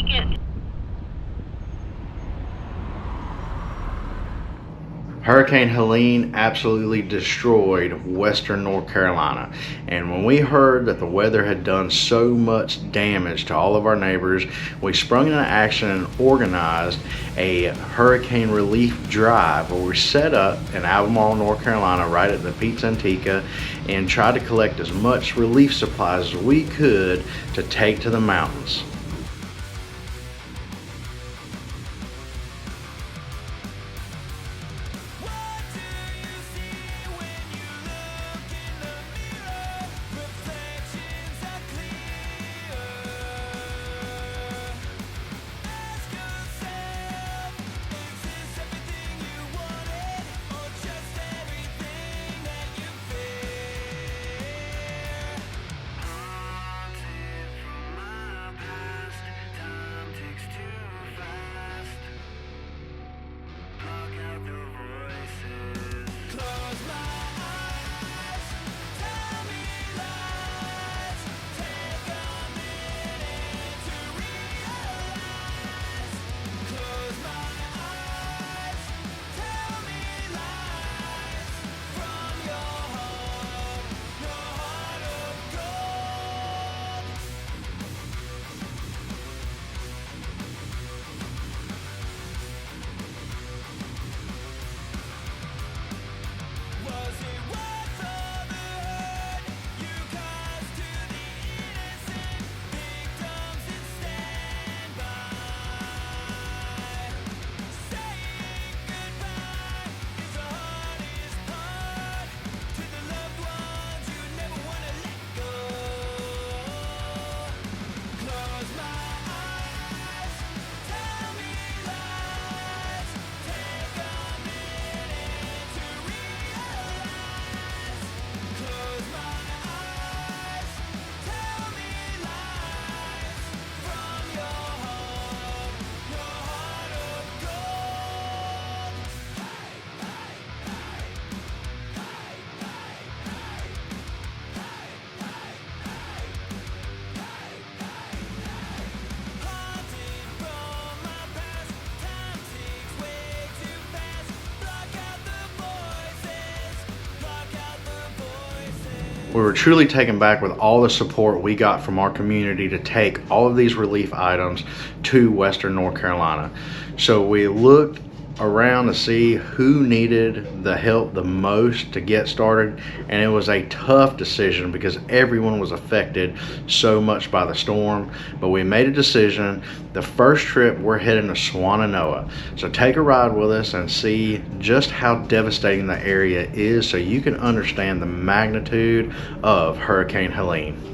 make it? Hurricane Helene absolutely destroyed western North Carolina. And when we heard that the weather had done so much damage to all of our neighbors, we sprung into action and organized a hurricane relief drive where we set up in Albemarle, North Carolina, right at the Pizza Antica, and tried to collect as much relief supplies as we could to take to the mountains. We were truly taken back with all the support we got from our community to take all of these relief items to western North Carolina. So we looked around to see who needed the help the most to get started, and it was a tough decision because everyone was affected so much by the storm. But we made a decision. The first trip, we're heading to Swannanoa. So take a ride with us and see just how devastating the area is so you can understand the magnitude of Hurricane Helene.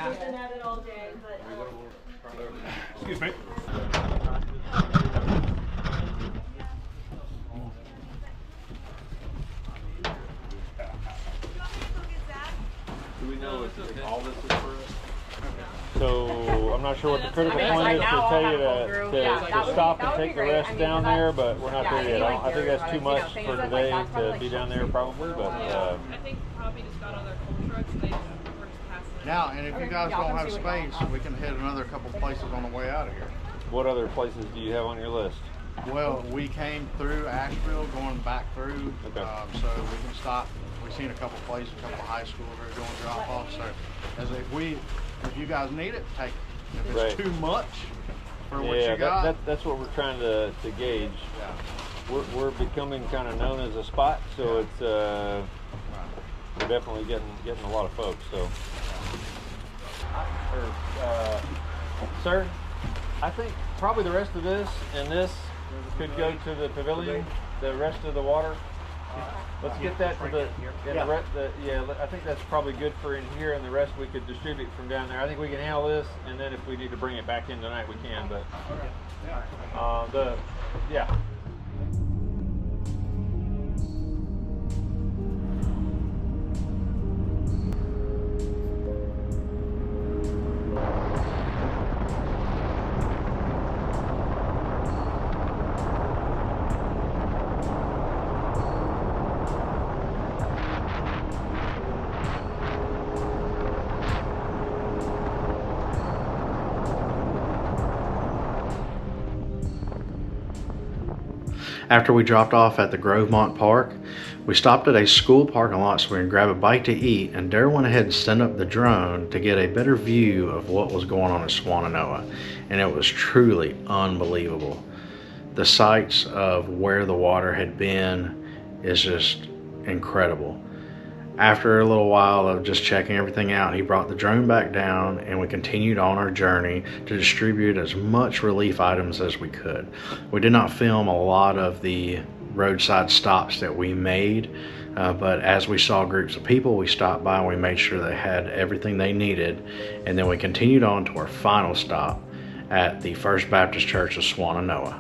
He's been at it all day, but. Excuse me. Do we know if all this is for us? So I'm not sure what the critical point is to tell you to stop and take the rest down there, but we're not there yet. I think that's too much for today to be down there probably, but I think probably just got on their cold trucks and they just were just passing it. Now, and if you guys don't have space, we can hit another couple places on the way out of here. what other places do you have on your list? Well, we came through Asheville, going back through, Okay. so we can stop. We've seen a couple places, a couple high schools that are doing drop off. So, if you guys need it, take it. If it's Right. too much for what you got, that's what we're trying to gauge. yeah. We're becoming kind of known as a spot, so it's Right. we're definitely getting a lot of folks. So, sir, I think probably the rest of this and this could go to the pavilion. The rest of the water. Let's get that to the, I think that's probably good for in here, and the rest we could distribute from down there. I think we can handle this, and then if we need to bring it back in tonight, we can. But yeah. After we dropped off at the Grovemont Park, we stopped at a school parking lot so we could grab a bite to eat, and Darryl went ahead and sent up the drone to get a better view of what was going on in Swannanoa, and it was truly unbelievable. The sights of where the water had been is just incredible. After a little while of just checking everything out, he brought the drone back down and we continued on our journey to distribute as much relief items as we could. We did not film a lot of the roadside stops that we made, but as we saw groups of people, we stopped by and we made sure they had everything they needed, and then we continued on to our final stop at the First Baptist Church of Swannanoa.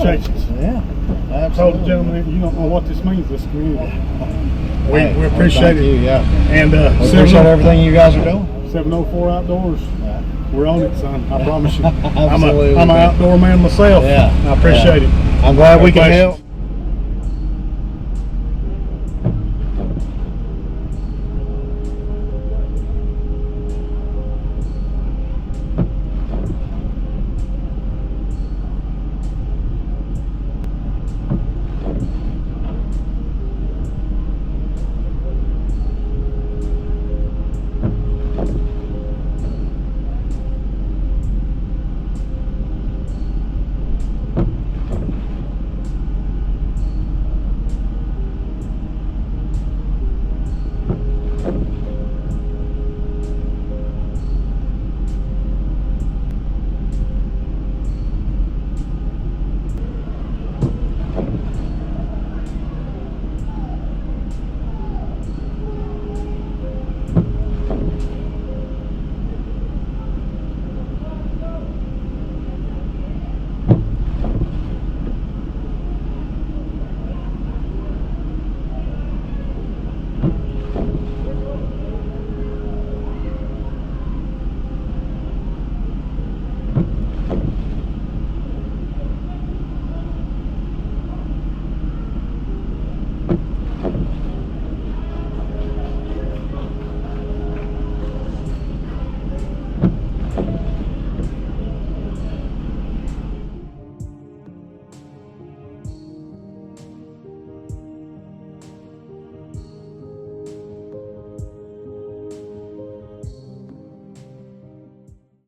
appreciate you. Yeah, I told the absolutely. gentleman, you don't know what this means to this community. Hey, We well, appreciate thank it. you, yeah. And We appreciate everything you guys are doing. 704 Outdoors. We're on it, son. I promise you. Absolutely. I'm an outdoor man myself. Yeah. I appreciate it. I'm glad we can Thanks. help.